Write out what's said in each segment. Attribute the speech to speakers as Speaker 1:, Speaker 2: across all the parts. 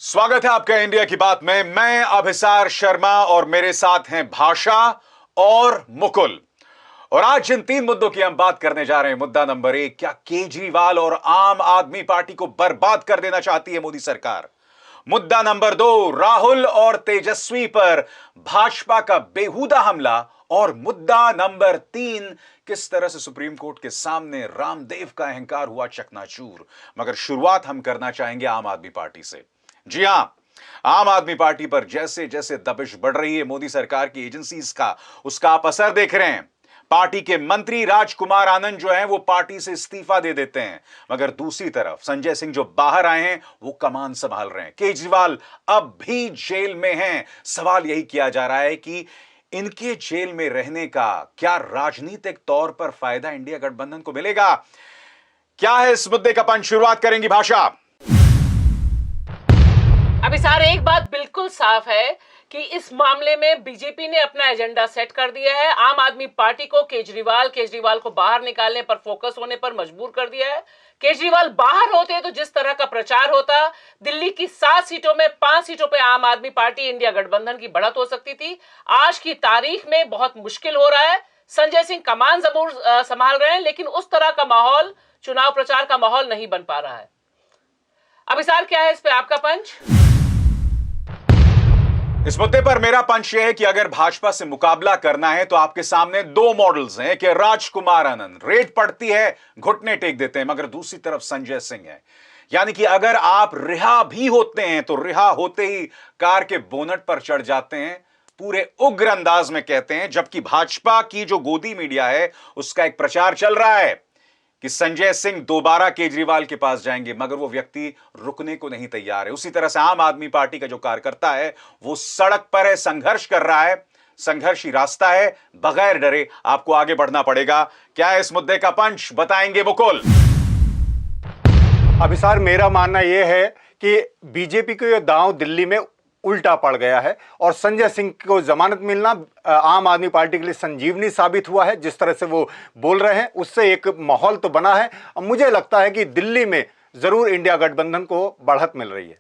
Speaker 1: स्वागत है आपका इंडिया की बात में। मैं अभिसार शर्मा और मेरे साथ हैं भाषा और मुकुल। और आज जिन तीन मुद्दों की हम बात करने जा रहे हैं, मुद्दा नंबर 1, क्या केजरीवाल और आम आदमी पार्टी को बर्बाद कर देना चाहती है मोदी सरकार। मुद्दा नंबर 2, राहुल और तेजस्वी पर भाजपा का बेहुदा हमला। और मुद्दा नंबर 3, किस तरह से सुप्रीम कोर्ट के सामने रामदेव का अहंकार हुआ चकनाचूर। मगर शुरुआत हम करना चाहेंगे आम आदमी पार्टी से। जी हां, आम आदमी पार्टी पर जैसे जैसे दबिश बढ़ रही है मोदी सरकार की एजेंसीज का, उसका आप असर देख रहे हैं। पार्टी के मंत्री राजकुमार आनंद जो हैं वो पार्टी से इस्तीफा दे देते हैं, मगर दूसरी तरफ संजय सिंह जो बाहर आए हैं वो कमान संभाल रहे हैं। केजरीवाल अब भी जेल में हैं। सवाल यही किया जा रहा है कि इनके जेल में रहने का क्या राजनीतिक तौर पर फायदा इंडिया गठबंधन को मिलेगा। क्या है इस मुद्दे का पंच, शुरुआत करेंगी भाषा।
Speaker 2: अभी सार एक बात बिल्कुल साफ है कि इस मामले में बीजेपी ने अपना एजेंडा सेट कर दिया है। आम आदमी पार्टी को केजरीवाल को बाहर निकालने पर, फोकस होने पर मजबूर कर दिया है। केजरीवाल बाहर होते तो जिस तरह का प्रचार होता, दिल्ली की 7 सीटों में 5 सीटों पे आम आदमी पार्टी इंडिया गठबंधन की बढ़त हो सकती थी। आज की तारीख में बहुत मुश्किल हो रहा है। संजय सिंह कमान जरूर संभाल रहे हैं, लेकिन उस तरह का माहौल, चुनाव प्रचार का माहौल नहीं बन पा रहा है। अभी सार क्या है इस पे आपका पंच?
Speaker 1: इस मुद्दे पर मेरा पंच यह है कि अगर भाजपा से मुकाबला करना है तो आपके सामने 2 मॉडल्स हैं कि राजकुमार आनंद, रेड पड़ती है घुटने टेक देते हैं, मगर दूसरी तरफ संजय सिंह है। यानी कि अगर आप रिहा भी होते हैं तो रिहा होते ही कार के बोनट पर चढ़ जाते हैं, पूरे उग्र अंदाज में कहते हैं। जबकि भाजपा की जो गोदी मीडिया है उसका एक प्रचार चल रहा है कि संजय सिंह दोबारा केजरीवाल के पास जाएंगे, मगर वो व्यक्ति रुकने को नहीं तैयार है। उसी तरह से आम आदमी पार्टी का जो कार्यकर्ता है वो सड़क पर है, संघर्ष कर रहा है। संघर्ष ही रास्ता है, बगैर डरे आपको आगे बढ़ना पड़ेगा। क्या है इस मुद्दे का पंच, बताएंगे मुकुल।
Speaker 3: अभिसार, मेरा मानना यह है कि बीजेपी को यह दांव दिल्ली में उल्टा पड़ गया है और संजय सिंह को जमानत मिलना आम आदमी पार्टी के लिए संजीवनी साबित हुआ है। जिस तरह से वो बोल रहे हैं उससे एक माहौल तो बना है और मुझे लगता है कि दिल्ली में जरूर इंडिया गठबंधन को बढ़त मिल रही है।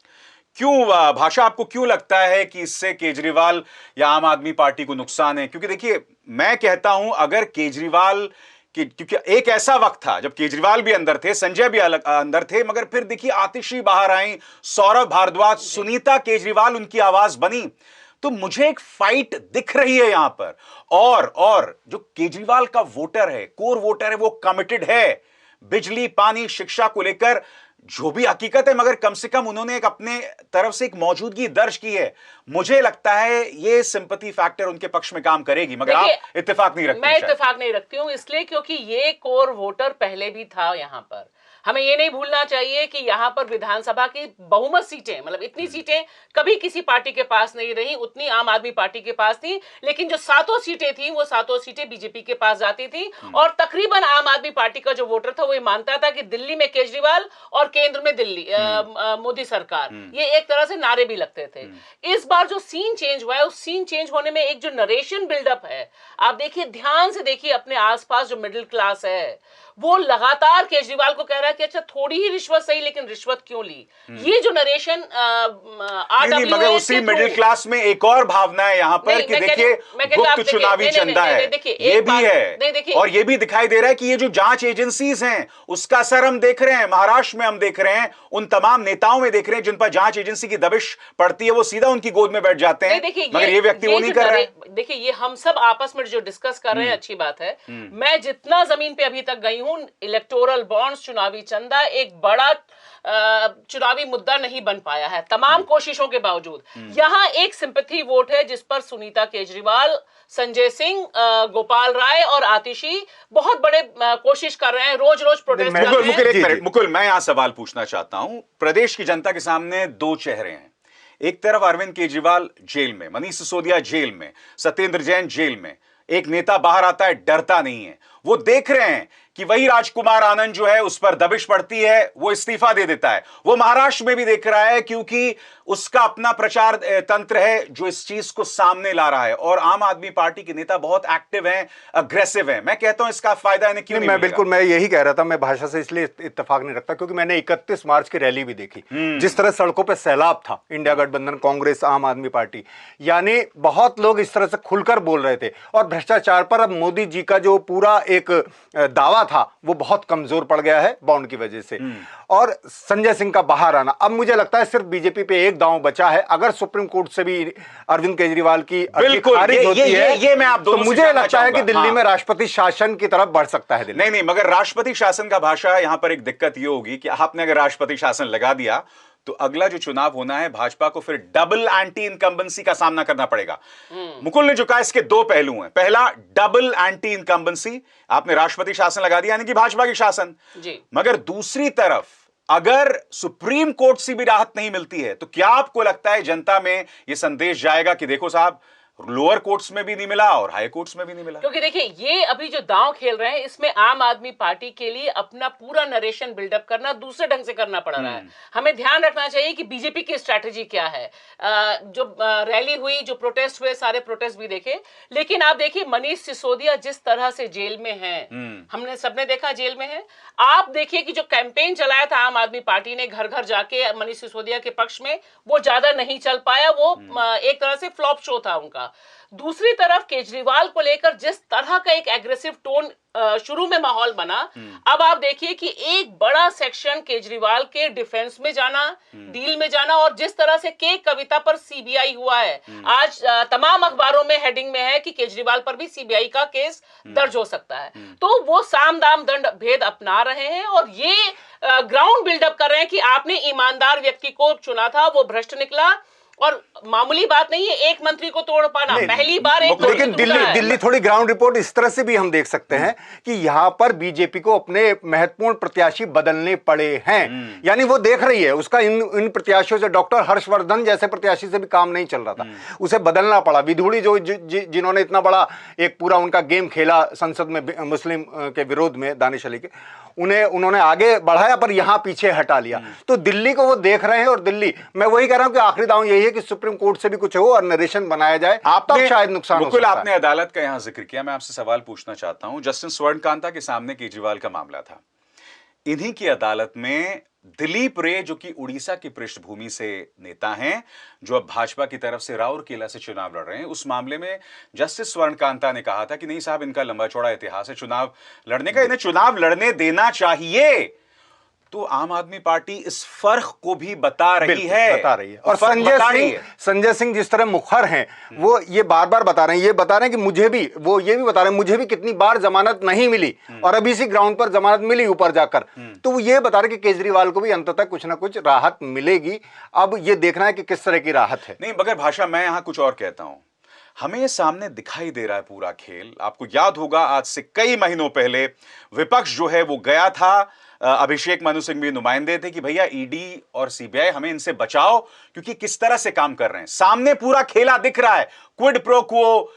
Speaker 1: क्यों भाषा, आपको क्यों लगता है कि इससे केजरीवाल या आम आदमी पार्टी को नुकसान है? क्योंकि देखिए, मैं कहता हूं अगर केजरीवाल क्योंकि एक ऐसा वक्त था जब केजरीवाल भी अंदर थे, संजय भी अंदर थे, मगर फिर देखिए आतिशी बाहर आई, सौरभ भारद्वाज, सुनीता केजरीवाल उनकी आवाज बनी। तो मुझे एक फाइट दिख रही है यहां पर। और जो केजरीवाल का वोटर है, कोर वोटर है, वो कमिटेड है बिजली, पानी, शिक्षा को लेकर, जो भी हकीकत है, मगर कम से कम उन्होंने एक अपने तरफ से एक मौजूदगी दर्ज की है। मुझे लगता है ये सिंपैथी फैक्टर उनके पक्ष में काम करेगी, मगर आप इत्तेफाक नहीं रखती।
Speaker 2: मैं इत्तेफाक नहीं रखती हूं, इसलिए क्योंकि ये कोर वोटर पहले भी था यहां पर। हमें ये नहीं भूलना चाहिए कि यहां पर विधानसभा की बहुमत सीटें, मतलब इतनी सीटें कभी किसी पार्टी के पास नहीं रही, उतनी आम आदमी पार्टी के पास थी। लेकिन जो 7 सीटें थी वो 7 सीटें बीजेपी के पास जाती थी और तकरीबन आम आदमी पार्टी का जो वोटर था वो ये मानता था कि दिल्ली में केजरीवाल और केंद्र में दिल्ली मोदी सरकार, ये एक तरह से नारे भी लगते थे। इस बार जो सीन चेंज हुआ है, उस सीन चेंज होने में एक जो नरेशन बिल्डअप है, आप देखिए, ध्यान से देखिए, अपने आसपास जो मिडिल क्लास है वो लगातार केजरीवाल को कह रहा है कि अच्छा थोड़ी ही रिश्वत सही, लेकिन रिश्वत क्यों ली। ये जो नरेशन
Speaker 1: मगर उसी मिडिल क्लास में एक और भावना है यहां पर कि देखिए गुप्त चुनावी चंदा है, ये भी है। और ये भी दिखाई दे रहा है कि ये जो जांच एजेंसीज हैं उसका असर हम देख रहे हैं। महाराष्ट्र में हम देख रहे हैं, उन तमाम नेताओं में देख रहे हैं जिन पर जांच एजेंसी की दबिश पड़ती है, वो सीधा उनकी गोद में बैठ जाते हैं, मगर ये व्यक्ति वो नहीं कर रहे हैं।
Speaker 2: देखिए, ये हम सब आपस में जो डिस्कस कर रहे हैं अच्छी बात है। मैं जितना जमीन पे अभी तक गई हूं, इलेक्टोरल बॉन्ड्स, चुनावी चंदा एक बड़ा चुनावी मुद्दा नहीं बन पाया है तमाम कोशिशों के बावजूद। यहां एक सिंपैथी वोट है जिस पर सुनीता केजरीवाल, संजय सिंह, गोपाल राय और आतिशी बहुत बड़े कोशिश कर रहे हैं, रोज रोज प्रोटेस्ट कर रहे हैं।
Speaker 1: मुकुल, मैं यहां सवाल पूछना चाहता हूं। प्रदेश की जनता के सामने 2 चेहरे हैं। एक तरफ अरविंद केजरीवाल जेल में, मनीष सिसोदिया जेल में, सत्येंद्र जैन जेल में। एक नेता बाहर आता है, डरता नहीं है। वो देख रहे हैं कि वही राजकुमार आनंद जो है उस पर दबिश पड़ती है, वो इस्तीफा दे देता है। वो महाराष्ट्र में भी देख रहा है क्योंकि उसका अपना प्रचार तंत्र है जो इस चीज को सामने ला रहा है, और आम आदमी पार्टी के नेता बहुत एक्टिव हैं, अग्रेसिव हैं। मैं कहता हूं इसका फायदा इन्हें क्यों नहीं
Speaker 3: मैं
Speaker 1: मिलेगा?
Speaker 3: बिल्कुल, मैं यही कह रहा था। मैं भाषा से इसलिए इत्तेफाक नहीं रखता क्योंकि मैंने 31 मार्च की रैली भी देखी, जिस तरह सड़कों पे सैलाब था। इंडिया गठबंधन, कांग्रेस, आम आदमी पार्टी, यानी बहुत लोग इस तरह से खुलकर बोल रहे थे। और भ्रष्टाचार पर अब मोदी जी का जो पूरा एक दावा था वो बहुत कमजोर पड़ गया है बॉन्ड की वजह से। और संजय सिंह का बाहर आना, अब मुझे लगता है सिर्फ बीजेपी पे एक दांव बचा है। अगर सुप्रीम कोर्ट से भी अरविंद केजरीवाल की अर्जी खारिज होती है,
Speaker 1: ये मैं आप दोनों
Speaker 3: तो
Speaker 1: से
Speaker 3: मुझे
Speaker 1: जानना
Speaker 3: लगता है कि
Speaker 1: चाहूंगा।
Speaker 3: दिल्ली में राष्ट्रपति शासन की तरफ बढ़ सकता है दिल्ली।
Speaker 1: नहीं, मगर राष्ट्रपति शासन का भाषा यहां पर एक दिक्कत ये होगी कि आपने अगर राष्ट्रपति शासन लगा दिया तो अगला जो चुनाव होना है भाजपा को फिर डबल एंटी इनकम्बेंसी का सामना करना पड़ेगा। मुकुल ने जो कहा इसके दो पहलू हैं। पहला, डबल एंटी इनकम्बेंसी, आपने राष्ट्रपति शासन लगा दिया यानी कि भाजपा की शासन जी। मगर दूसरी तरफ अगर सुप्रीम कोर्ट से भी राहत नहीं मिलती है तो क्या आपको लगता है जनता में यह संदेश जाएगा कि देखो साहब, लोअर कोर्ट्स में भी नहीं मिला और हाई कोर्ट्स में भी नहीं मिला?
Speaker 2: क्योंकि देखिए ये अभी जो दांव खेल रहे हैं इसमें आम आदमी पार्टी के लिए अपना पूरा नरेशन बिल्डअप करना दूसरे ढंग से करना पड़ रहा है। हमें ध्यान रखना चाहिए कि बीजेपी की स्ट्रैटेजी क्या है। जो रैली हुई, जो प्रोटेस्ट हुए, सारे प्रोटेस्ट भी देखे, लेकिन आप देखिए मनीष सिसोदिया जिस तरह से जेल में है, हमने सबने देखा जेल में है। आप देखिए कि जो कैंपेन चलाया था आम आदमी पार्टी ने घर घर जाके मनीष सिसोदिया के पक्ष में, वो ज्यादा नहीं चल पाया। वो एक तरह से फ्लॉप शो था उनका। दूसरी तरफ केजरीवाल को लेकर जिस तरह का एक एग्रेसिव टोन शुरू में माहौल बना, अब आप देखिए कि एक बड़ा सेक्शन केजरीवाल के डिफेंस में जाना, डील में जाना, और जिस तरह से के कविता पर सीबीआई हुआ है, आज तमाम अखबारों में हेडिंग में है कि केजरीवाल पर भी सीबीआई का केस दर्ज हो सकता है। तो वो साम दाम दंड भेद अपना रहे हैं और ये ग्राउंड बिल्डअप कर रहे हैं कि आपने ईमानदार व्यक्ति को चुना था, वो भ्रष्ट निकला। और मामूली बात नहीं है एक मंत्री को तोड़ पाना, पहली बार एक।
Speaker 3: लेकिन दिल्ली थोड़ी ग्राउंड रिपोर्ट इस तरह से भी हम देख सकते हैं कि यहां पर बीजेपी को अपने महत्वपूर्ण प्रत्याशी बदलने पड़े हैं। यानी वो देख रही है उसका इन प्रत्याशियों से, डॉक्टर हर्षवर्धन जैसे प्रत्याशी से भी काम नहीं चल रहा था, उसे बदलना पड़ा। विधुड़ी जिन्होंने इतना बड़ा एक पूरा उनका गेम खेला संसद में मुस्लिम के विरोध में, दानिश अली के, उन्होंने आगे बढ़ाया पर यहां पीछे हटा लिया। तो दिल्ली को वो देख रहे हैं। और दिल्ली, मैं वही कह रहा हूं कि आखिरी दांव यही है कि सुप्रीम कोर्ट से भी कुछ हो और नरेशन बनाया जाए, तब शायद नुकसान हो सकता है।
Speaker 1: आपने अदालत का यहां जिक्र किया, मैं आपसे सवाल पूछना चाहता हूं। जस्टिस स्वर्णकांता के सामने केजरीवाल का मामला था, इन्हीं की अदालत में दिलीप रे, जो कि उड़ीसा की पृष्ठभूमि से नेता हैं, जो अब भाजपा की तरफ से राउरकेला से चुनाव लड़ रहे हैं, उस मामले में जस्टिस स्वर्णकांता ने कहा था कि नहीं साहब, इनका लंबा चौड़ा इतिहास है चुनाव लड़ने का, इन्हें चुनाव लड़ने देना चाहिए। तो आम आदमी पार्टी इस फर्क को भी बता रही है।
Speaker 3: और संजय सिंह जिस तरह मुखर हैं, वो ये बार बार बता रहे हैं, कि मुझे भी, वो ये भी बता रहे हैं मुझे भी कितनी बार जमानत नहीं मिली और अभी इसी ग्राउंड पर जमानत मिली ऊपर जाकर। तो वो ये बता रहे कि केजरीवाल को भी अंततः कुछ ना कुछ राहत मिलेगी। अब ये देखना है कि किस तरह की राहत है।
Speaker 1: नहीं, मगर भाषा, मैं यहां कुछ और कहता हूं। हमें सामने दिखाई दे रहा है पूरा खेल। आपको याद होगा आज से कई महीनों पहले विपक्ष जो है वो गया था, अभिषेक मनु सिंह भी नुमाइंदे थे, कि भैया ईडी और सीबीआई हमें इनसे बचाओ क्योंकि किस तरह से काम कर रहे हैं। सामने पूरा खेला दिख रहा है, क्विड प्रो क्वो,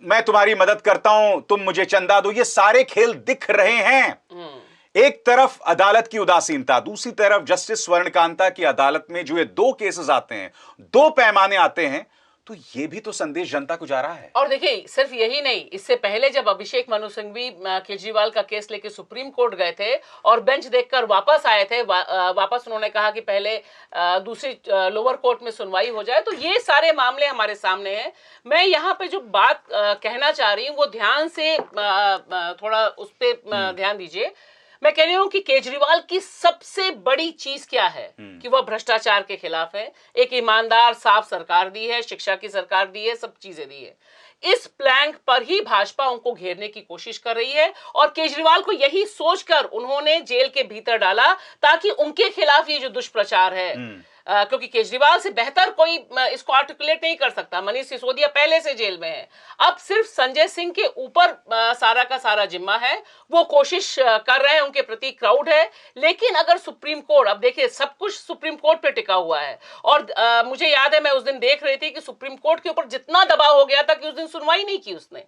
Speaker 1: मैं तुम्हारी मदद करता हूं, तुम मुझे चंदा दो, ये सारे खेल दिख रहे हैं। एक तरफ अदालत की उदासीनता, दूसरी तरफ जस्टिस स्वर्णकांता की अदालत में जो ये दो केसेस आते हैं, दो पैमाने आते हैं, तो ये भी तो संदेश जनता को जा रहा है।
Speaker 2: और देखिए सिर्फ यही नहीं, इससे पहले जब अभिषेक मनु सिंह भी केजरीवाल का केस लेके सुप्रीम कोर्ट गए थे और बेंच देखकर वापस आए थे, वापस उन्होंने कहा कि पहले दूसरी लोअर कोर्ट में सुनवाई हो जाए। तो ये सारे मामले हमारे सामने हैं। मैं यहाँ पे जो बात कहना चाह रही हूँ वो ध्यान से थोड़ा उस पर ध्यान दीजिए। मैं कह रही हूं कि केजरीवाल की सबसे बड़ी चीज क्या है कि वह भ्रष्टाचार के खिलाफ है, एक ईमानदार साफ सरकार दी है, शिक्षा की सरकार दी है, सब चीजें दी है। इस प्लैंक पर ही भाजपा उनको घेरने की कोशिश कर रही है और केजरीवाल को यही सोचकर उन्होंने जेल के भीतर डाला ताकि उनके खिलाफ ये जो दुष्प्रचार है, क्योंकि केजरीवाल से बेहतर कोई इसको आर्टिकुलेट नहीं कर सकता। मनीष सिसोदिया पहले से जेल में है, अब सिर्फ संजय सिंह के ऊपर सारा का सारा जिम्मा है। वो कोशिश कर रहे हैं, उनके प्रति क्राउड है। लेकिन अगर सुप्रीम कोर्ट, अब देखिए सब कुछ सुप्रीम कोर्ट पे टिका हुआ है, और मुझे याद है मैं उस दिन देख रही थी कि सुप्रीम कोर्ट के ऊपर जितना दबाव हो गया था कि उस दिन सुनवाई नहीं की उसने,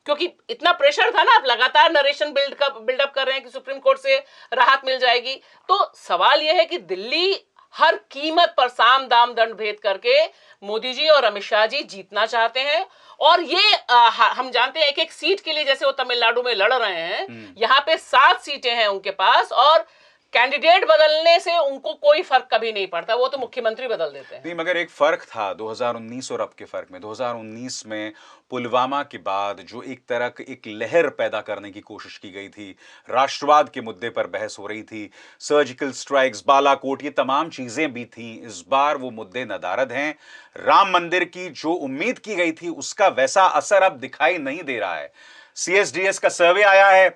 Speaker 2: क्योंकि इतना प्रेशर था ना। आप लगातार नरेशन बिल्डअप कर रहे हैं कि सुप्रीम कोर्ट से राहत मिल जाएगी। तो सवाल यह है कि दिल्ली हर कीमत पर साम दाम दंड भेद करके मोदी जी और अमित शाह जी जीतना चाहते हैं। और ये हम जानते हैं एक एक सीट के लिए, जैसे वो तमिलनाडु में लड़ रहे हैं, यहां पे 7 सीटें हैं उनके पास, और कैंडिडेट बदलने से उनको कोई फर्क कभी नहीं पड़ता, वो तो मुख्यमंत्री बदल देते हैं।
Speaker 1: नहीं, मगर एक फर्क था 2019 और अब के फर्क में। 2019 में पुलवामा के बाद जो एक तरह की एक लहर पैदा करने की कोशिश की गई थी, राष्ट्रवाद के मुद्दे पर बहस हो रही थी, सर्जिकल स्ट्राइक्स, बालाकोट, ये तमाम चीजें भी थी। इस बार वो मुद्दे नदारद हैं। राम मंदिर की जो उम्मीद की गई थी उसका वैसा असर अब दिखाई नहीं दे रहा है। CSDS का सर्वे आया है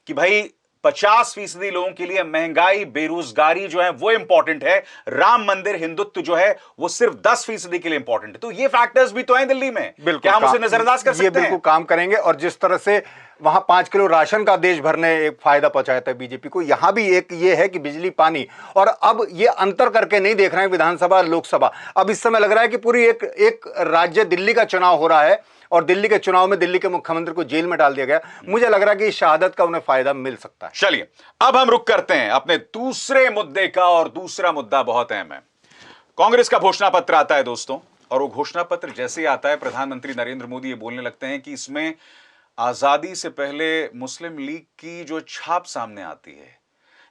Speaker 1: कि भाई 50% लोगों के लिए महंगाई, बेरोजगारी जो है वो इंपॉर्टेंट है, राम मंदिर, हिंदुत्व जो है वो सिर्फ 10% के लिए इंपॉर्टेंट है। तो ये फैक्टर्स भी तो हैं दिल्ली में, क्या हम उसे नजरअंदाज कर सकते हैं?
Speaker 3: ये बिल्कुल काम करेंगे। और जिस तरह से वहां 5 किलो राशन का देश भर ने एक फायदा पहुंचाया था बीजेपी को, यहां भी एक ये है कि बिजली, पानी, और अब ये अंतर करके नहीं देख रहे हैं विधानसभा लोकसभा। अब इस समय लग रहा है कि पूरी एक राज्य दिल्ली का चुनाव हो रहा है, और दिल्ली के चुनाव में दिल्ली के मुख्यमंत्री को जेल में डाल दिया गया। मुझे लग रहा है कि इस शहादत का उन्हें फायदा मिल सकता है।
Speaker 1: चलिए अब हम रुक करते हैं अपने दूसरे मुद्दे का, और दूसरा मुद्दा बहुत अहम है। कांग्रेस का घोषणा पत्र आता है दोस्तों, और वो घोषणा पत्र जैसे ही आता है प्रधानमंत्री नरेंद्र मोदी ये बोलने लगते हैं कि इसमें आजादी से पहले मुस्लिम लीग की जो छाप सामने आती है,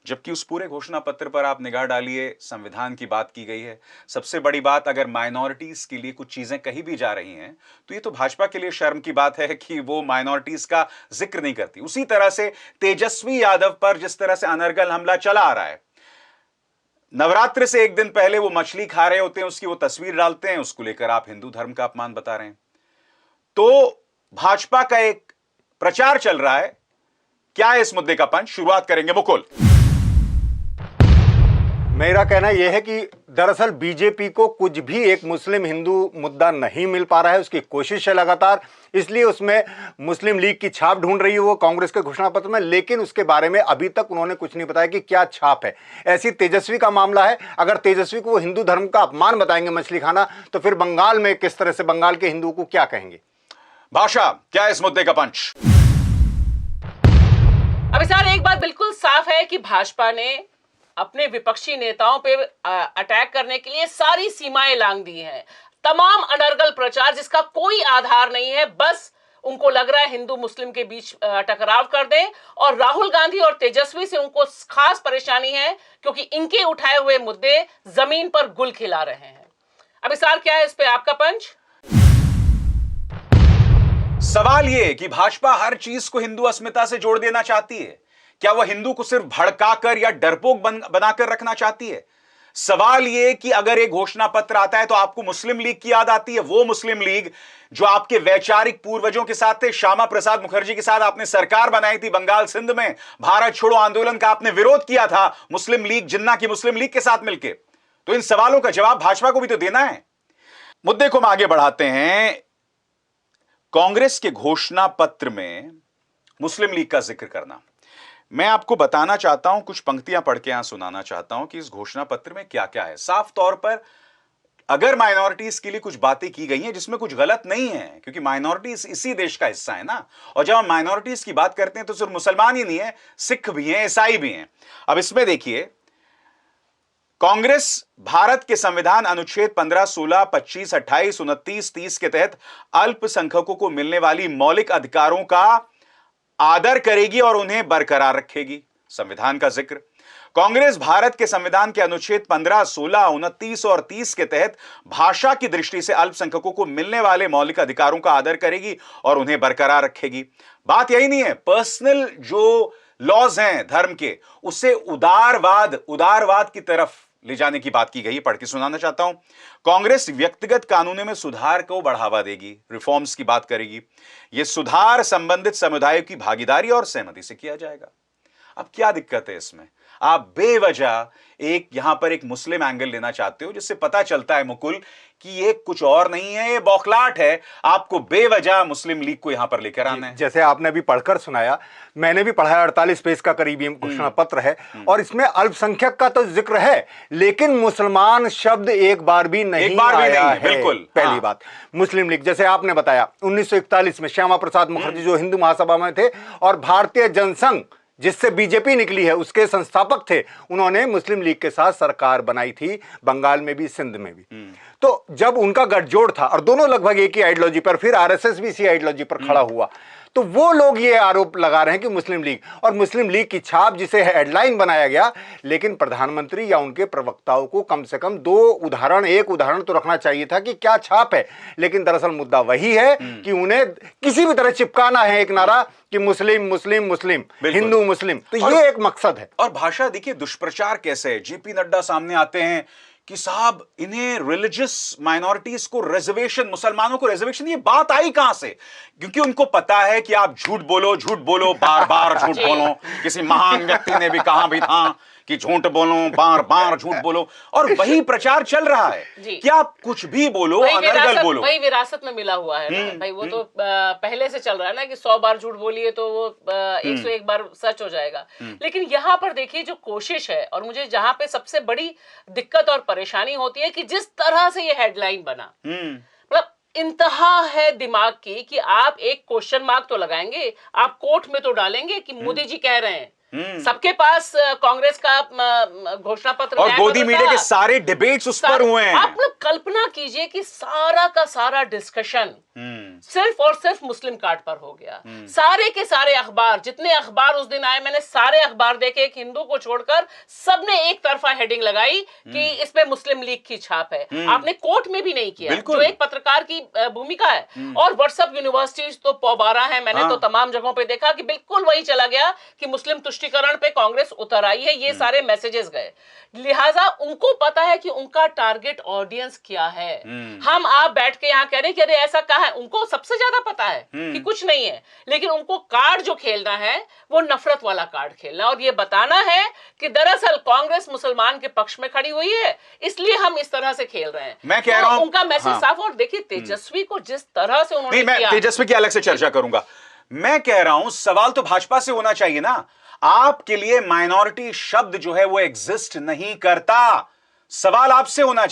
Speaker 1: जबकि उस पूरे घोषणा पत्र पर आप निगाह डालिए, संविधान की बात की गई है। सबसे बड़ी बात, अगर माइनॉरिटीज के लिए कुछ चीजें कही भी जा रही हैं तो ये तो भाजपा के लिए शर्म की बात है कि वो माइनॉरिटीज का जिक्र नहीं करती। उसी तरह से तेजस्वी यादव पर जिस तरह से अनर्गल हमला चला आ रहा है, नवरात्र से एक दिन पहले वो मछली खा रहे होते हैं, उसकी वो तस्वीर डालते हैं, उसको लेकर आप हिंदू धर्म का अपमान बता रहे हैं। तो भाजपा का एक प्रचार चल रहा है। क्या है इस मुद्दे का पंच? शुरुआत करेंगे मुकुल।
Speaker 3: मेरा कहना यह है कि दरअसल बीजेपी को कुछ भी एक मुस्लिम हिंदू मुद्दा नहीं मिल पा रहा है, उसकी कोशिश है लगातार, इसलिए उसमें मुस्लिम लीग की छाप ढूंढ रही है वो कांग्रेस के घोषणा पत्र में। लेकिन उसके बारे में अभी तक उन्होंने कुछ नहीं बताया कि क्या छाप है। ऐसी तेजस्वी का मामला है, अगर तेजस्वी को वो हिंदू धर्म का अपमान बताएंगे मछली खाना, तो फिर बंगाल में किस तरह से बंगाल के हिंदुओं को क्या कहेंगे?
Speaker 1: भाषा, क्या है इस मुद्दे का पंच?
Speaker 2: अभी सर एक बात बिल्कुल साफ है कि भाजपा ने अपने विपक्षी नेताओं पे अटैक करने के लिए सारी सीमाएं लांघ दी हैं। तमाम अनर्गल प्रचार जिसका कोई आधार नहीं है, बस उनको लग रहा है हिंदू मुस्लिम के बीच टकराव कर दें। और राहुल गांधी और तेजस्वी से उनको खास परेशानी है क्योंकि इनके उठाए हुए मुद्दे जमीन पर गुल खिला रहे हैं। अभी सर क्या है इस पे आपका पंच?
Speaker 1: सवाल यह कि भाजपा हर चीज को हिंदू अस्मिता से जोड़ देना चाहती है। क्या वह हिंदू को सिर्फ भड़काकर या डरपोक बनाकर रखना चाहती है? सवाल यह कि अगर एक घोषणा पत्र आता है तो आपको मुस्लिम लीग की याद आती है, वो मुस्लिम लीग जो आपके वैचारिक पूर्वजों के साथ थे। श्यामा प्रसाद मुखर्जी के साथ आपने सरकार बनाई थी बंगाल सिंध में, भारत छोड़ो आंदोलन का आपने विरोध किया था मुस्लिम लीग, जिन्ना की मुस्लिम लीग के साथ मिलकर। तो इन सवालों का जवाब भाजपा को भी तो देना है। मुद्दे को हम आगे बढ़ाते हैं। कांग्रेस के घोषणा पत्र में मुस्लिम लीग का जिक्र करना, मैं आपको बताना चाहता हूं, कुछ पंक्तियां पढ़ के यहां सुनाना चाहता हूं कि इस घोषणा पत्र में क्या क्या है। साफ तौर पर अगर माइनॉरिटीज के लिए कुछ बातें की गई हैं जिसमें कुछ गलत नहीं है, क्योंकि माइनॉरिटीज इसी देश का हिस्सा है ना। और जब हम माइनॉरिटीज की बात करते हैं तो सिर्फ मुसलमान ही नहीं है, सिख भी हैं, ईसाई भी हैं। अब इसमें देखिए, कांग्रेस भारत के संविधान अनुच्छेद 15, 16, 25, 28, 29, 30 के तहत अल्पसंख्यकों को मिलने वाली मौलिक अधिकारों का आदर करेगी और उन्हें बरकरार रखेगी। संविधान का जिक्र। कांग्रेस भारत के संविधान के अनुच्छेद 15, 16, 29 और 30 के तहत भाषा की दृष्टि से अल्पसंख्यकों को मिलने वाले मौलिक अधिकारों का आदर करेगी और उन्हें बरकरार रखेगी। बात यही नहीं है, पर्सनल जो लॉज हैं धर्म के, उससे उदारवाद की तरफ ले जाने की बात की गई है। पढ़ के सुनाना चाहता हूं। कांग्रेस व्यक्तिगत कानूनों में सुधार को बढ़ावा देगी, रिफॉर्म्स की बात करेगी। यह सुधार संबंधित समुदायों की भागीदारी और सहमति से किया जाएगा। अब क्या दिक्कत है इसमें? आप बेवजह एक यहां पर एक मुस्लिम एंगल लेना चाहते हो, जिससे पता चलता है मुकुल कि ये कुछ और नहीं है, ये बौखलाहट है। आपको बेवजह मुस्लिम लीग को यहां पर लेकर आना है।
Speaker 3: जैसे आपने अभी पढ़कर सुनाया, मैंने भी पढ़ा है, 48 पेज का करीबी घोषणा पत्र है और इसमें अल्पसंख्यक का तो जिक्र है, लेकिन मुसलमान शब्द एक बार भी नहीं आया है।
Speaker 1: बिल्कुल।
Speaker 3: पहली बात, मुस्लिम लीग, जैसे आपने बताया 1941 में श्यामा प्रसाद मुखर्जी जो हिंदू महासभा में थे और भारतीय जनसंघ जिससे बीजेपी निकली है उसके संस्थापक थे, उन्होंने मुस्लिम लीग के साथ सरकार बनाई थी, बंगाल में भी, सिंध में भी। तो जब उनका गठजोड़ था और दोनों लगभग एक ही आइडियोलॉजी पर, फिर आरएसएस भी इसी आइडियोलॉजी पर खड़ा हुआ, तो वो लोग ये आरोप लगा रहे हैं कि मुस्लिम लीग और मुस्लिम लीग की छाप, जिसे हेडलाइन बनाया गया, लेकिन प्रधानमंत्री या उनके प्रवक्ताओं को कम से कम एक उदाहरण तो रखना चाहिए था कि क्या छाप है। लेकिन दरअसल मुद्दा वही है कि उन्हें किसी भी तरह चिपकाना है एक नारा कि मुस्लिम मुस्लिम मुस्लिम, हिंदू मुस्लिम, तो ये एक मकसद है।
Speaker 1: और भाषा देखिए, दुष्प्रचार कैसे है। जेपी नड्डा सामने आते हैं कि साहब इन्हें रिलीजियस माइनॉरिटीज को रिजर्वेशन, मुसलमानों को रिजर्वेशन, ये बात आई कहां से? क्योंकि उनको पता है कि आप झूठ बोलो, बार बार झूठ बोलो। किसी महान व्यक्ति ने भी कहा भी था कि झूठ बोलो, बार बार झूठ बोलो, और वही प्रचार चल रहा है कि आप कुछ भी बोलो, अनर्गल बोलो।
Speaker 2: वही विरासत में मिला हुआ है ना भाई, वो तो पहले से चल रहा है ना कि 100 बार झूठ बोलिए तो वो 101 बार सच हो जाएगा। लेकिन यहाँ पर देखिए जो कोशिश है, और मुझे जहां पे सबसे बड़ी दिक्कत और परेशानी होती है कि जिस तरह से ये हेडलाइन बना, मतलब इंतहा है दिमाग की कि आप एक क्वेश्चन मार्क तो लगाएंगे, आप कोर्ट में तो डालेंगे कि मोदी जी कह रहे हैं। सबके पास कांग्रेस का घोषणा पत्र
Speaker 1: और गोदी मीडिया के सारे डिबेट्स उस पर हुए हैं।
Speaker 2: आप लोग कल्पना कीजिए कि सारा का सारा डिस्कशन सिर्फ और सिर्फ मुस्लिम कार्ड पर हो गया। सारे के सारे अखबार, जितने अखबार उस दिन आए, मैंने सारे अखबार देखे, एक हिंदू को छोड़कर सबने एक तरफा हेडिंग लगाई कि इसमें मुस्लिम लीग की छाप है। आपने कोर्ट में भी नहीं किया, जो एक पत्रकार की भूमिका है। और व्हाट्सएप यूनिवर्सिटीज तो पौबारा है, मैंने तो तमाम जगहों पे देखा कि बिल्कुल वही चला गया कि मुस्लिम तुष्टीकरण पे कांग्रेस उतर आई है, ये सारे मैसेजेस गए। लिहाजा उनको पता है कि उनका टारगेट ऑडियंस क्या है। हम आप बैठ के यहाँ कह रहे हैं कि अरे ऐसा कहा है, उनको सबसे ज्यादा पता है कि कुछ नहीं है, लेकिन उनको कार्ड जो खेलना है वो नफरत वाला कार्ड खेलना, और ये बताना है कि दरअसल कांग्रेस मुसलमान के पक्ष में खड़ी हुई है, इसलिए हम इस तरह से खेल रहे हैं।
Speaker 1: मैं कह रहा हूं
Speaker 2: उनका मैसेज साफ। और देखिए तेजस्वी को जिस तरह से उन्होंने
Speaker 1: मैं तेजस्वी की अलग से चर्चा करूंगा। मैं कह रहा हूं सवाल तो भाजपा से होना चाहिए ना। आपके लिए माइनॉरिटी शब्द जो है वो एग्जिस्ट नहीं करता। सवाल आपसे होना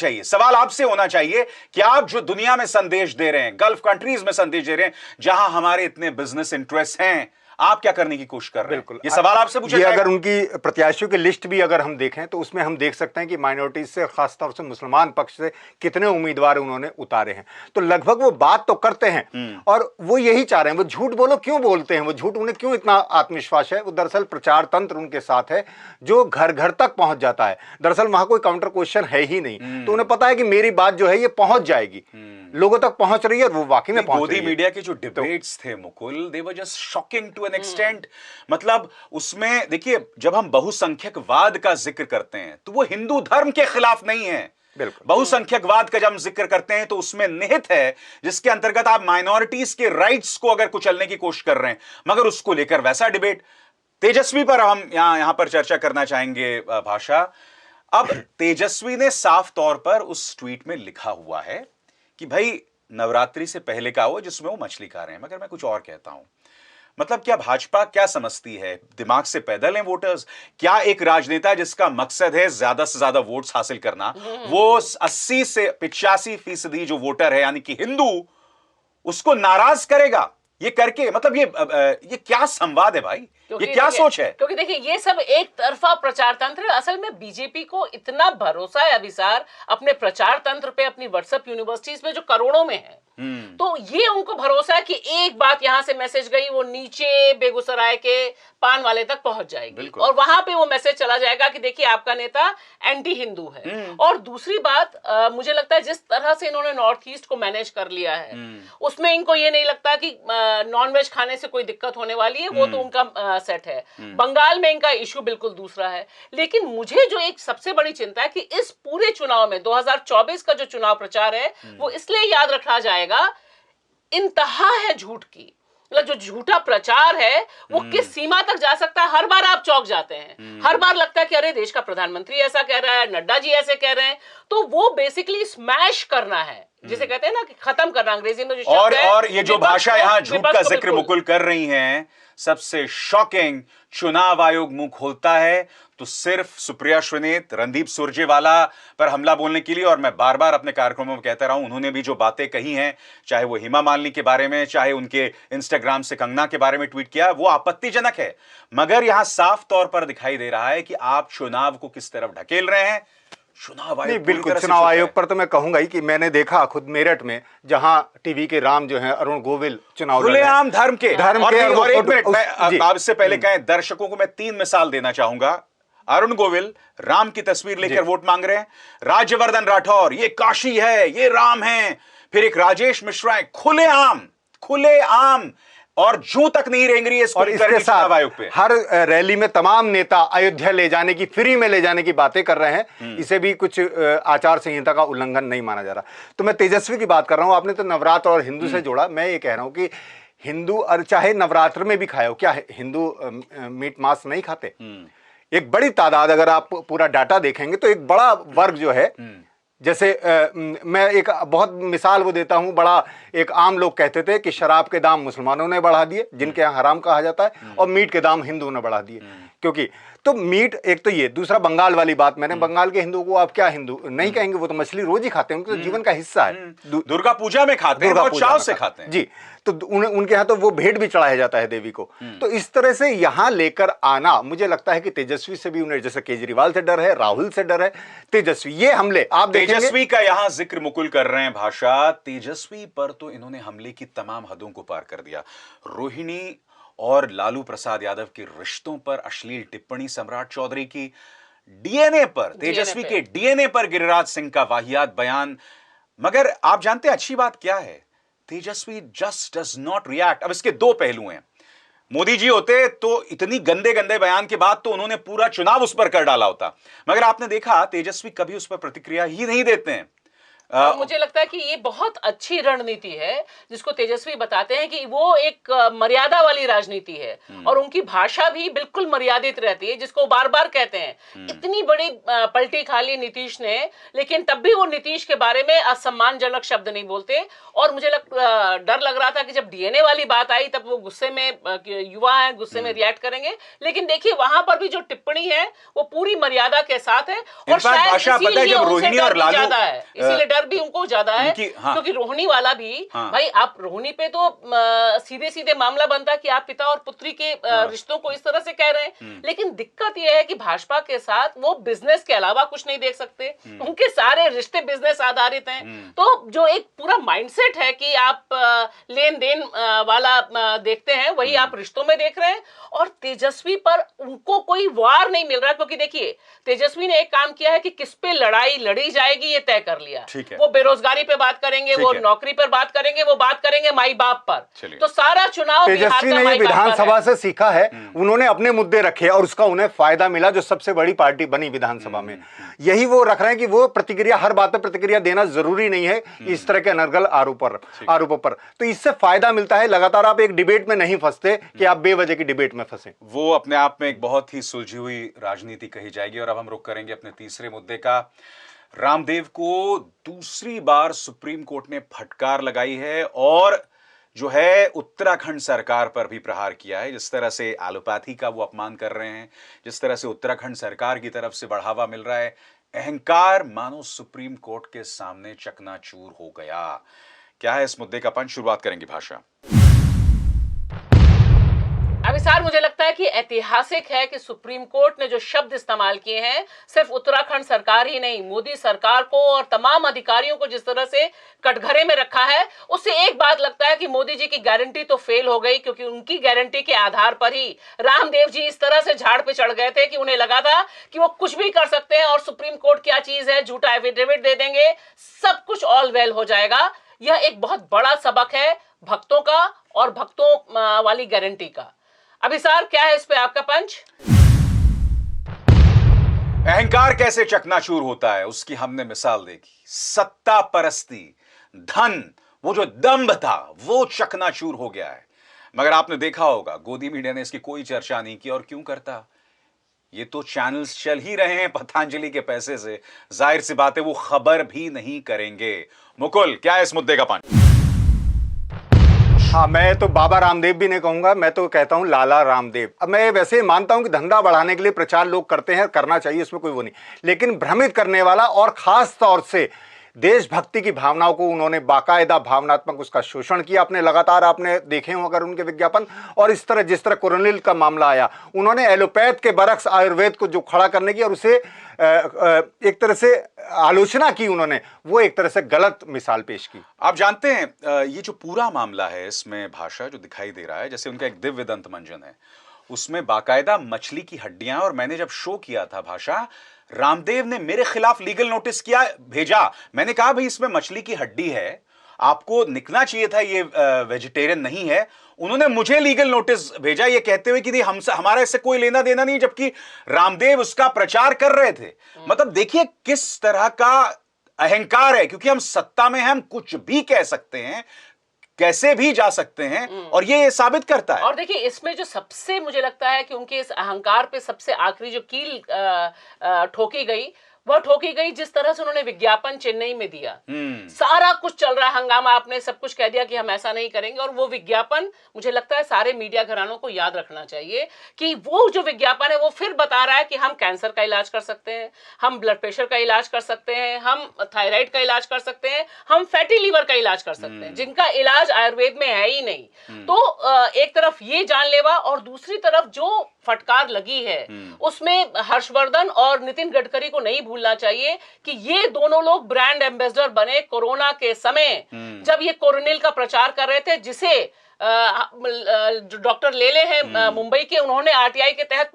Speaker 1: चाहिए कि आप जो दुनिया में संदेश दे रहे हैं, गल्फ कंट्रीज में संदेश दे रहे हैं, जहां हमारे इतने बिजनेस इंटरेस्ट हैं, आप क्या करने की कोशिश कर रहे हैं?
Speaker 3: बिल्कुल,
Speaker 1: ये सवाल आपसे पूछा जाएगा।
Speaker 3: अगर उनकी प्रत्याशियों की लिस्ट भी अगर हम देखें तो उसमें हम देख सकते हैं कि माइनॉरिटीज से, खासतौर से मुसलमान पक्ष से कितने उम्मीदवार उन्होंने उतारे हैं। तो लगभग वो बात तो करते हैं और वो यही चाह रहे हैं। वो झूठ बोलो क्यों बोलते हैं, वो झूठ, उन्हें क्यों इतना आत्मविश्वास है? वो दरअसल प्रचार तंत्र उनके साथ है जो घर घर तक पहुंच जाता है। दरअसल वहां कोई काउंटर क्वेश्चन है ही नहीं, तो उन्हें पता है कि मेरी बात जो है ये पहुंच जाएगी, लोगों तक पहुंच रही है, और वो वाकई में पहुंच रही है।
Speaker 1: मोदी मीडिया के जो डिबेट्स थे Mukul, they were just shocking to an extent. मतलब उसमें देखिए, जब हम बहुसंख्यकवाद का जिक्र करते हैं तो वो हिंदू धर्म के खिलाफ नहीं है। बहुसंख्यकवाद का जब हम जिक्र करते हैं तो उसमें निहित है, जिसके अंतर्गत आप माइनॉरिटीज के राइट्स को अगर कुचलने की कोशिश कर रहे हैं, मगर उसको लेकर वैसा डिबेट। तेजस्वी पर हम यहां पर चर्चा करना चाहेंगे भाषा। अब तेजस्वी ने साफ तौर पर उस ट्वीट में लिखा हुआ है कि भाई नवरात्रि से पहले का हो जिसमें वो मछली खा रहे हैं, मगर मैं कुछ और कहता हूं। मतलब क्या भाजपा क्या समझती है, दिमाग से पैदल हैं वोटर्स? क्या एक राजनेता जिसका मकसद है ज्यादा से ज्यादा वोट्स हासिल करना, वो 80 से 85% जो वोटर है यानी कि हिंदू, उसको नाराज करेगा ये करके? मतलब ये क्या संवाद है भाई, ये क्या सोच है?
Speaker 2: क्योंकि देखिए ये सब एक तरफा प्रचार तंत्र है। असल में बीजेपी को इतना भरोसा है अभिसार अपने प्रचार तंत्र पे, अपनी व्हाट्सएप यूनिवर्सिटीज में जो करोड़ों में है, तो ये उनको भरोसा है कि एक बात यहां से मैसेज गई वो नीचे बेगूसराय के पान वाले तक पहुंच जाएगी, और वहां पे वो मैसेज चला जाएगा कि देखिए आपका नेता एंटी हिंदू है। और दूसरी बात, मुझे लगता है जिस तरह से इन्होंने नॉर्थ ईस्ट को मैनेज कर लिया है, उसमें इनको ये नहीं लगता कि नॉनवेज खाने से कोई दिक्कत होने वाली है, वो तो उनका सेट है। बंगाल में इनका इश्यू बिल्कुल दूसरा है। लेकिन मुझे जो एक सबसे बड़ी चिंता है कि इस पूरे चुनाव में 2024 का जो चुनाव प्रचार है वो इसलिए याद रखा जाएगा, इंतहा है झूठ की। मतलब जो झूठा प्रचार है वो किस सीमा तक जा सकता है, हर बार आप चौंक जाते हैं। हर बार लगता है कि अरे देश का प्रधानमंत्री ऐसा कह रहा है, नड्डा जी ऐसे कह रहे हैं। तो वो बेसिकली स्मैश करना है, जिसे कहते हैं ना कि खत्म करना, अंग्रेजी में जो शब्द है।
Speaker 1: और ये जो भाषा यहाँ झूठ का जिक्र मुकुल कर रही हैं, सबसे शॉकिंग, चुनाव आयोग मुंह खोलता है तो सिर्फ सुप्रिया श्रीनेत, रणदीप सुरजेवाला पर हमला बोलने के लिए। और मैं बार बार अपने कार्यक्रमों में कहता रहा हूं, उन्होंने भी जो बातें कही हैं, चाहे वो हेमा मालिनी के बारे में, चाहे उनके इंस्टाग्राम से कंगना के बारे में ट्वीट किया, वो आपत्तिजनक है। मगर यहां साफ तौर पर दिखाई दे रहा है कि आप चुनाव को किस तरफ ढकेल रहे हैं। चुनाव आयोग,
Speaker 3: बिल्कुल चुनाव आयोग पर तो मैं कहूंगा ही कि मैंने देखा खुद मेरठ में, जहां टीवी के राम जो हैं अरुण गोविल चुनाव
Speaker 1: खुलेआम धर्म के
Speaker 3: और
Speaker 1: एक मिनट, मैं आपसे पहले कहें दर्शकों को मैं 3 मिसाल देना चाहूंगा। अरुण गोविल राम की तस्वीर लेकर वोट मांग रहे हैं। राज्यवर्धन राठौर ये काशी है, ये राम है। फिर एक राजेश मिश्रा है, खुलेआम और जू तक नहीं रेंग रही है।
Speaker 3: और इसके साथ हर रैली में तमाम नेता अयोध्या ले जाने की, फ्री में ले जाने की बातें कर रहे हैं। इसे भी कुछ आचार संहिता का उल्लंघन नहीं माना जा रहा। तो मैं तेजस्वी की बात कर रहा हूं। आपने तो नवरात्र और हिंदू से जोड़ा। मैं ये कह रहा हूं कि हिंदू, और चाहे नवरात्र में भी खाए हो, क्या हिंदू मीट मांस नहीं खाते? एक बड़ी तादाद, अगर आप पूरा डाटा देखेंगे तो एक बड़ा वर्ग जो है, जैसे मैं एक बहुत मिसाल वो देता हूं, बड़ा एक आम लोग कहते थे कि शराब के दाम मुसलमानों ने बढ़ा दिए, जिनके यहाँ हराम कहा जाता है, और मीट के दाम हिंदुओं ने बढ़ा दिए। क्योंकि तो मीट, एक तो ये, दूसरा बंगाल वाली बात, मैंने बंगाल के हिंदुओं को आप क्या हिंदू नहीं कहेंगे, वो तो मछली रोज ही खाते हैं, उनके तो जीवन का हिस्सा है।
Speaker 1: दुर्गा पूजा में खाते हैं, बहुत चाव से खाते हैं
Speaker 3: जी। तो उनके यहाँ तो वो भेंट भी चढ़ाया जाता है देवी को। तो इस तरह से यहाँ लेकर आना, मुझे लगता है कि तेजस्वी से भी उन्हें, जैसे केजरीवाल से डर है, राहुल से डर है, तेजस्वी ये हमले आप देखेंगे।
Speaker 1: तेजस्वी का यहाँ जिक्र मुकुल कर रहे हैं भाषा, तेजस्वी पर तो इन्होंने हमले की तमाम हदों को पार कर दिया। रोहिणी और लालू प्रसाद यादव के रिश्तों पर अश्लील टिप्पणी, सम्राट चौधरी की डीएनए पर, तेजस्वी के डीएनए पर गिरिराज सिंह का वाहियात बयान। मगर आप जानते हैं अच्छी बात क्या है? तेजस्वी जस्ट डज नॉट रिएक्ट। अब इसके 2 पहलू हैं। मोदी जी होते तो इतनी गंदे गंदे बयान के बाद तो उन्होंने पूरा चुनाव उस पर कर डाला होता। मगर आपने देखा तेजस्वी कभी उस पर प्रतिक्रिया ही नहीं देते हैं।
Speaker 2: मुझे लगता है कि ये बहुत अच्छी रणनीति है, जिसको तेजस्वी बताते हैं कि वो एक मर्यादा वाली राजनीति है, और उनकी भाषा भी बिल्कुल मर्यादित रहती है, जिसको बार बार कहते हैं। इतनी बड़ी पलटी खा ली नीतीश ने, लेकिन तब भी वो नीतीश के बारे में असम्मानजनक शब्द नहीं बोलते। और मुझे डर लग रहा था कि जब डीएनए वाली बात आई तब वो गुस्से में, युवा है, गुस्से में रिएक्ट करेंगे। लेकिन देखिए वहां पर भी जो टिप्पणी है वो पूरी मर्यादा के साथ है, और शायद इसीलिए उनसे डर भी ज्यादा है, इसीलिए डर भी उनको ज्यादा है। क्योंकि रोहिणी वाला भी, भाई आप रोहिणी पे तो सीधे सीधे मामला बनता कि आप पिता और पुत्री के रिश्तों को इस तरह से कह रहे हैं। लेकिन दिक्कत यह है कि भाजपा के साथ वो बिजनेस के अलावा कुछ नहीं देख सकते, उनके सारे रिश्ते बिजनेस आधारित हैं। तो जो एक पूरा माइंडसेट है कि आप लेन देन वाला देखते हैं, वही आप रिश्तों में देख रहे हैं। और तेजस्वी पर उनको कोई वार नहीं मिल रहा, क्योंकि देखिए तेजस्वी ने एक काम किया है कि किस पे लड़ाई लड़ी जाएगी ये तय कर लिया। वो बेरोजगारी पे बात करेंगे, वो नौकरी पर बात करेंगे, वो बात करेंगे माई बाप पर। तो सारा चुनाव
Speaker 3: तेजस्वी ने विधानसभा से सीखा है, उन्होंने अपने मुद्दे रखे और उसका उन्हें फायदा मिला, जो सबसे बड़ी पार्टी बनी विधानसभा में। यही वो रख रहे हैं कि वो प्रतिक्रिया, हर बात पर प्रतिक्रिया देना जरूरी नहीं है इस तरह के अनर्गल आरोपों पर। तो इससे फायदा मिलता है, लगातार आप एक डिबेट में नहीं फंसते कि आप बेवजह की डिबेट में फंसे।
Speaker 1: वो अपने आप में एक बहुत ही सुलझी हुई राजनीति कही जाएगी। और अब हम रुख करेंगे अपने तीसरे मुद्दे का। रामदेव को दूसरी बार सुप्रीम कोर्ट ने फटकार लगाई है और जो है उत्तराखंड सरकार पर भी प्रहार किया है। जिस तरह से एलोपैथी का वो अपमान कर रहे हैं, जिस तरह से उत्तराखंड सरकार की तरफ से बढ़ावा मिल रहा है, अहंकार मानो सुप्रीम कोर्ट के सामने चकनाचूर हो गया। क्या है इस मुद्दे का पंच? शुरुआत करेंगे भाषा।
Speaker 2: अभिसार, मुझे लगता है कि ऐतिहासिक है कि सुप्रीम कोर्ट ने जो शब्द इस्तेमाल किए हैं, सिर्फ उत्तराखंड सरकार ही नहीं, मोदी सरकार को और तमाम अधिकारियों को जिस तरह से कटघरे में रखा है, उससे एक बात लगता है कि मोदी जी की गारंटी तो फेल हो गई, क्योंकि उनकी गारंटी के आधार पर ही रामदेव जी इस तरह से झाड़ पे चढ़ गए थे कि उन्हें लगा था कि वो कुछ भी कर सकते हैं, और सुप्रीम कोर्ट क्या चीज है, झूठा एफिडेविट दे देंगे, सब कुछ ऑल वेल हो जाएगा। यह एक बहुत बड़ा सबक है भक्तों का और भक्तों वाली गारंटी का। अभिसार, क्या है इस पे आपका पंच?
Speaker 1: अहंकार कैसे चकनाचूर होता है उसकी हमने मिसाल देखी। सत्ता परस्ती, धन, वो जो दंभ था वो चकनाचूर हो गया है। मगर आपने देखा होगा गोदी मीडिया ने इसकी कोई चर्चा नहीं की, और क्यों करता? ये तो चैनल्स चल ही रहे हैं पतंजलि के पैसे से, जाहिर सी बात है वो खबर भी नहीं करेंगे। मुकुल, क्या है इस मुद्दे का पंच?
Speaker 3: हाँ, मैं तो बाबा रामदेव भी नहीं कहूंगा, मैं तो कहता हूँ लाला रामदेव। अब मैं वैसे मानता हूँ कि धंधा बढ़ाने के लिए प्रचार लोग करते हैं, करना चाहिए, इसमें कोई वो नहीं, लेकिन भ्रमित करने वाला और खास तौर से देशभक्ति की भावनाओं को उन्होंने बाकायदा भावनात्मक उसका शोषण किया। अपने लगातार आपने देखे हो अगर उनके विज्ञापन, और इस तरह जिस तरह कोरोनिल का मामला आया, उन्होंने एलोपैथ के बरक्स आयुर्वेद को जो खड़ा करने की और उसे एक तरह से आलोचना की उन्होंने, वो एक तरह से गलत मिसाल पेश की।
Speaker 1: आप जानते हैं ये जो पूरा मामला है, इसमें भाषा जो दिखाई दे रहा है, जैसे उनका एक दिव्य दंत मंजन है, उसमें बाकायदा मछली की हड्डियां, और मैंने जब शो किया था भाषा, रामदेव ने मेरे खिलाफ लीगल नोटिस किया, भेजा। मैंने कहा भाई इसमें मछली की हड्डी है, आपको निकलना चाहिए था, ये वेजिटेरियन नहीं है। उन्होंने मुझे लीगल नोटिस भेजा ये कहते हुए कि हमारा इससे कोई लेना देना नहीं, जबकि रामदेव उसका प्रचार कर रहे थे। मतलब देखिए किस तरह का अहंकार है, क्योंकि हम सत्ता में हैं, हम कुछ भी कह सकते हैं, कैसे भी जा सकते हैं, और ये साबित करता है।
Speaker 2: और देखिए इसमें जो सबसे मुझे लगता है कि उनके इस अहंकार पे सबसे आखिरी जो कील ठोकी गई, वह ठोकी गई जिस तरह से उन्होंने विज्ञापन चेन्नई में दिया। सारा कुछ चल रहा है हंगामा, आपने सब कुछ कह दिया कि हम ऐसा नहीं करेंगे, और वो विज्ञापन मुझे लगता है सारे मीडिया घरानों को याद रखना चाहिए कि वो जो विज्ञापन है वो फिर बता रहा है कि हम कैंसर का इलाज कर सकते हैं, हम ब्लड प्रेशर का इलाज कर सकते हैं, हम थायराइड का इलाज कर सकते हैं, हम फैटी लीवर का इलाज कर सकते हैं, जिनका इलाज आयुर्वेद में है ही नहीं। तो एक तरफ ये जानलेवा, और दूसरी तरफ जो फटकार लगी है उसमें हर्षवर्धन और नितिन गडकरी को नहीं भूलना चाहिए कि ये दोनों लोग ब्रांड एम्बेसडर बने कोरोना के समय, जब ये कोरोनिल का प्रचार कर रहे थे, जिसे डॉक्टर लेले हैं मुंबई के, उन्होंने आरटीआई के तहत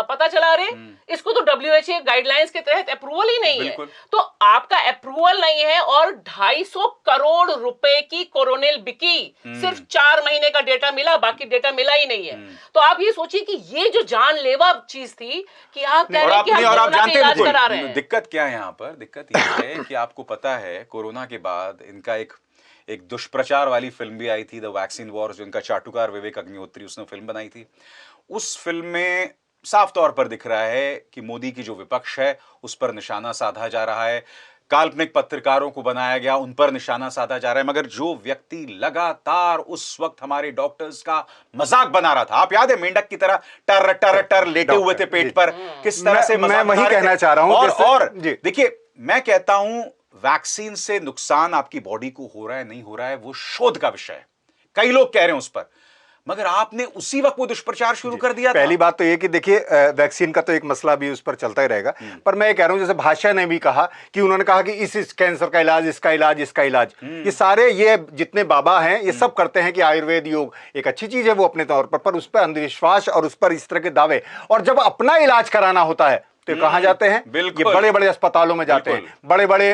Speaker 2: पता चला रहे इसको तो डब्ल्यूएचओ गाइडलाइंस के तहत अप्रूवल ही नहीं है। तो आपका अप्रूवल नहीं है, और 250 करोड़ रुपए की कोरोनिल बिकी, सिर्फ 4 महीने का डेटा मिला, बाकी डेटा मिला ही नहीं है। तो आप ये सोचिए कि ये जो जानलेवा चीज थी कि आप कह रहे हैं कि हम कोरोना का इलाज करा रहे हैं।
Speaker 1: दिक्कत क्या है यहाँ पर? दिक्कत ये है कि आपको पता है कोरोना के बाद इनका एक दुष्प्रचार वाली फिल्म भी आई थी, द वैक्सीन वॉर, जो इनका चाटुकार विवेक अग्निहोत्री उसने फिल्म बनाई थी। उस फिल्म में साफ तौर पर दिख रहा है कि मोदी की जो विपक्ष है उस पर निशाना साधा जा रहा है, काल्पनिक पत्रकारों को बनाया गया, उन पर निशाना साधा जा रहा है। मगर जो व्यक्ति लगातार उस वक्त हमारे डॉक्टर्स का मजाक बना रहा था, आप याद है मेंढक की तरह टर टर टर लेटे हुए थे पेट पर, किस तरह से
Speaker 3: मैं वही कहना चाह रहा हूं।
Speaker 1: और देखिए मैं कहता हूं वैक्सीन से नुकसान आपकी बॉडी को हो रहा है नहीं हो रहा है वो शोध का विषय है, कई लोग कह रहे हैं उस पर, मगर आपने उसी वक्त वो दुष्प्रचार शुरू कर दिया था।
Speaker 3: पहली बात तो ये कि देखिए वैक्सीन का तो एक मसला भी उस पर चलता ही रहेगा, पर मैं ये कह रहा हूं जैसे भाषा ने भी कहा कि उन्होंने कहा कि इस कैंसर का इलाज, इसका इलाज, इसका इलाज, ये सारे ये जितने बाबा हैं ये सब करते हैं कि आयुर्वेद योग एक अच्छी चीज है वो अपने तौर पर उस पर अंधविश्वास और उस पर इस तरह के दावे, और जब अपना इलाज कराना होता है तो कहां जाते हैं? ये बड़े बड़े अस्पतालों में जाते हैं, बड़े बड़े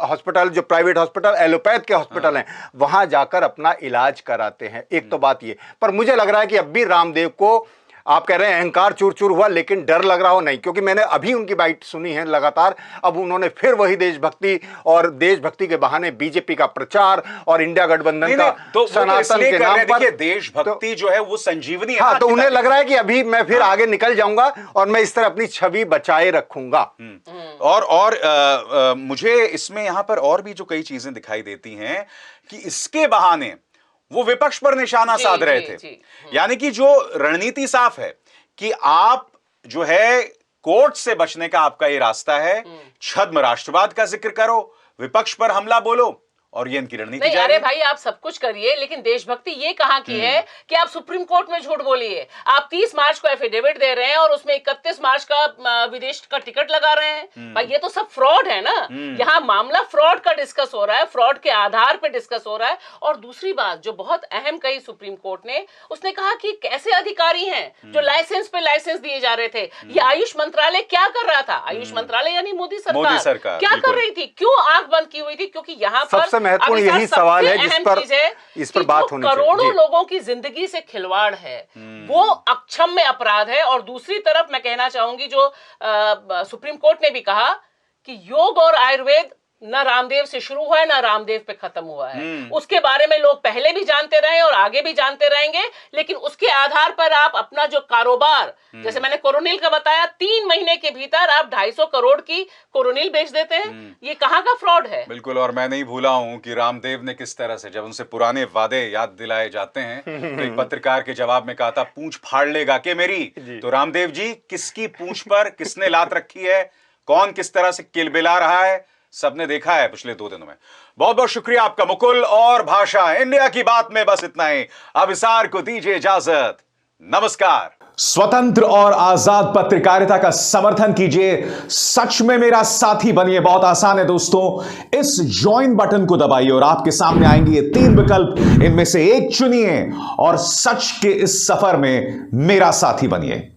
Speaker 3: हॉस्पिटल, जो प्राइवेट हॉस्पिटल, एलोपैथ के हॉस्पिटल हैं, वहां जाकर अपना इलाज कराते हैं। एक तो बात ये, पर मुझे लग रहा है कि अब भी रामदेव को, आप कह रहे हैं अहंकार चूर चूर हुआ, लेकिन डर लग रहा हो नहीं, क्योंकि मैंने अभी उनकी बाइट सुनी है लगातार। अब उन्होंने फिर वही देशभक्ति और देशभक्ति के बहाने बीजेपी का प्रचार और इंडिया गठबंधन का
Speaker 1: तो
Speaker 3: सनातन के नाम पर
Speaker 1: देशभक्ति जो है वो संजीवनी है।
Speaker 3: हाँ, तो उन्हें लग रहा है कि अभी मैं फिर आगे निकल जाऊंगा और मैं इस तरह अपनी छवि बचाए रखूंगा।
Speaker 1: और मुझे इसमें यहां पर और भी जो कई चीजें दिखाई देती हैं कि इसके बहाने वो विपक्ष पर निशाना साध रहे थे। यानी कि जो रणनीति साफ है कि आप जो है कोर्ट से बचने का आपका ये रास्ता है, छद्म राष्ट्रवाद का जिक्र करो, विपक्ष पर हमला बोलो, और ये इनकी रणनीति।
Speaker 2: नहीं, अरे भाई आप सब कुछ करिए, लेकिन देशभक्ति ये कहां की है कि आप सुप्रीम कोर्ट में झूठ बोलिए। आप 30 मार्च को एफिडेविट दे रहे हैं और उसमें 31 मार्च का विदेश का टिकट लगा रहे हैं। भाई ये तो सब फ्रॉड है ना। यहाँ मामला फ्रॉड का डिस्कस हो रहा है, फ्रॉड के आधार पर डिस्कस हो रहा है। और दूसरी बात जो बहुत अहम कही सुप्रीम कोर्ट ने, उसने कहा कि कैसे अधिकारी हैं जो लाइसेंस पे लाइसेंस दिए जा रहे थे। ये आयुष मंत्रालय क्या कर रहा था? आयुष मंत्रालय यानी मोदी सरकार क्या कर रही थी? क्यों आंख बंद की हुई थी? क्योंकि यहाँ पर
Speaker 3: महत्वपूर्ण यही सवाल है जिस पर बात होनी चाहिए।
Speaker 2: करोड़ों लोगों की जिंदगी से खिलवाड़ है, वो अक्षम्य अपराध है। और दूसरी तरफ मैं कहना चाहूंगी जो सुप्रीम कोर्ट ने भी कहा कि योग और आयुर्वेद ना रामदेव से शुरू हुआ है ना रामदेव पे खत्म हुआ है। उसके बारे में लोग पहले भी जानते रहे और आगे भी जानते रहेंगे, लेकिन उसके आधार पर आप अपना जो कारोबार, जैसे मैंने कोरोनिल का बताया, 3 महीने के भीतर आप 250 करोड़ की कोरोनिल बेच देते हैं। ये कहां का फ्रॉड है?
Speaker 1: बिल्कुल। और मैं नहीं भूला हूं कि रामदेव ने किस तरह से जब उनसे पुराने वादे याद दिलाए जाते हैं तो एक पत्रकार के जवाब में कहा था, पूंछ फाड़ लेगा के मेरी। तो रामदेव जी, किसकी पूंछ पर किसने लात रखी है, कौन किस तरह से किलबिला रहा है, सबने देखा है पिछले 2 दिनों में। बहुत बहुत शुक्रिया आपका मुकुल और भाषा। इंडिया की बात में बस इतना ही। अब इसार को दीजिए इजाजत। नमस्कार। स्वतंत्र और आजाद पत्रकारिता का समर्थन कीजिए, सच में मेरा साथी बनिए। बहुत आसान है दोस्तों, इस ज्वाइन बटन को दबाइए और आपके सामने आएंगे ये 3 विकल्प, इनमें से एक चुनिए और सच के इस सफर में मेरा साथी बनिए।